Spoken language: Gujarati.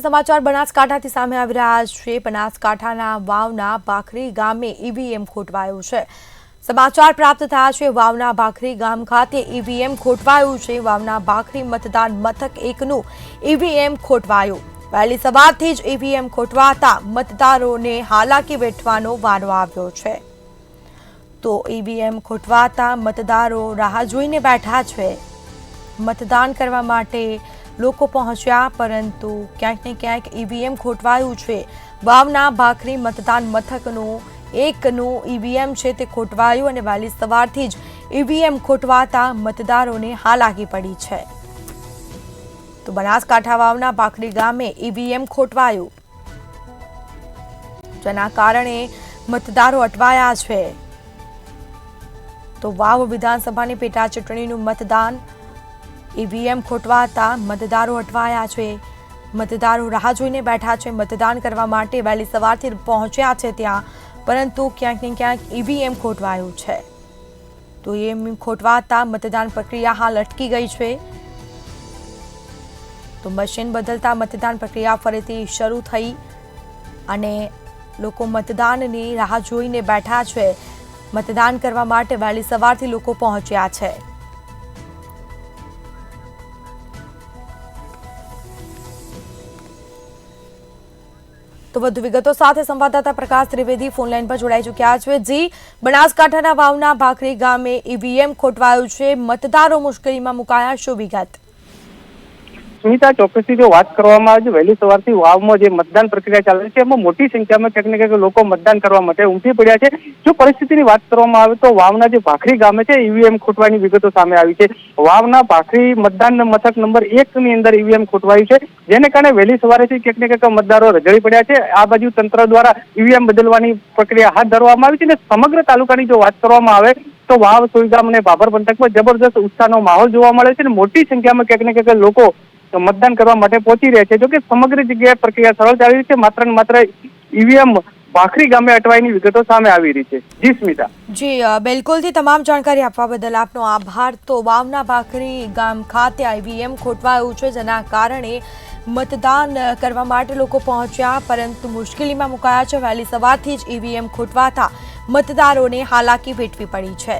સમાચાર બનાસકાંઠાથી સામે આવી રહ્યા છે। બનાસકાંઠાના વાવના ભાખરી ગામે ઈવીએમ ખોટવાયું છે। સમાચાર પ્રાપ્ત થયા છે વાવના ભાખરી ગામ ખાતે ઈવીએમ ખોટવાયું છે। વાવના ભાખરી મતદાન મથક 1નું ઈવીએમ ખોટવાયું। વહેલી સવારથી જ ઈવીએમ ખોટવાતા મતદારોને હાલાકી વેઠવાનો વારો આવ્યો છે। તો ઈવીએમ ખોટવાતા મતદારો રાહ જોઈને બેઠા છે। मतदान करवा माटे लोको पहोंच्या परंतु क्यांक ने क्यांक ईवीएम खोटवायुं छे। वावना भाखरी मतदान मथकनुं 1नुं ईवीएम छे ते खोटवायुं अने वहेली सवारथी ज ईवीएम खोटवाता मतदारोने हालाकी पड़ी छे। तो बनासकांठा वावना भाखरी गामे ईवीएम खोटवायुं, जेना कारणे मतदारो अटवाया छे। तो वाव विधानसभानी पेटा चूंटणीनुं मतदान ईवीएम खोटवाता मतदारो अटवाया छे। मतदारो राह जोईने बैठा छे। मतदान करवा माटे वहेली सवारथी पहोंच्या छे त्यां, परंतु क्यांक ने क्यांक ईवीएम खोटवायुं छे। तो ईवीएम खोटवाता मतदान प्रक्रिया हाल अटकी गई छे। तो मशीन बदलता मतदान प्रक्रिया फरीथी शरू थई अने लोको मतदाननी राह जोईने बैठा छे। मतदान करवा माटे वहेली सवारथी लोको पहोंच्या छे। तो વધુ વિગતો સાથે સંવાદદાતા પ્રકાશ ત્રિવેદી ફોનલાઈન પર જોડાઈ ચૂક્યા છે। જી, બનાસકાંઠાના વાવના ભાખરી ગામે ઈવીએમ ખોટવાયું છે, મતદારો મુશ્કેલીમાં મુકાયા, શું વિગત? સ્મિતા, ચોક્કસથી જો વાત કરવામાં આવે વહેલી સવારથી વાવમાં જે મતદાન પ્રક્રિયા ચાલે છે એમાં મોટી સંખ્યામાં ક્યાંક ને ક્યાંક લોકો મતદાન કરવા માટે ઉમટી પડ્યા છે। જો પરિસ્થિતિની વાત કરવામાં આવે તો વાવના જે ભાખરી ગામે છે ઈવીએમ ખોટવાની વિગતો સામે આવી છે। વાવના ભાખરી મતદાન મથક નંબર 1ની અંદર ઈવીએમ ખોટવાયું છે, જેને કારણે વહેલી સવારેથી ક્યાંક ને ક્યાંક મતદારો રજળી પડ્યા છે। આ બાજુ તંત્ર દ્વારા ઈવીએમ બદલવાની પ્રક્રિયા હાથ ધરવામાં આવી છે અને સમગ્ર તાલુકાની જો વાત કરવામાં આવે તો વાવ, સોયગામ અને ભાભર પંથકમાં જબરદસ્ત ઉત્સાહનો માહોલ જોવા મળે છે અને મોટી સંખ્યામાં ક્યાંક ને ક્યાંક લોકો मतदान करवा माटे पहुंची रहे हैं। जो कि समग्र जगह प्रक्रिया सरल चाली रही है। मात्र ने मात्र ईवीएम भाखरी गामे अटवाईनी विगतो सामे आवी रही है। जी स्मिता। जी बिल्कुल थी तमाम जानकारी आपवा बदल आपनो आभार। तो वावना भाखरी गाम खाते ईवीएम खोटवायुं छे, जेना कारणे मतदान करवा माटे लोको पहोंच्या परंतु मुश्केलीमां मुकाया छे। वहेली सवारथी ज ईवीएम खोटवाता मतदारोने हालाकी वेठवी पड़ी छे।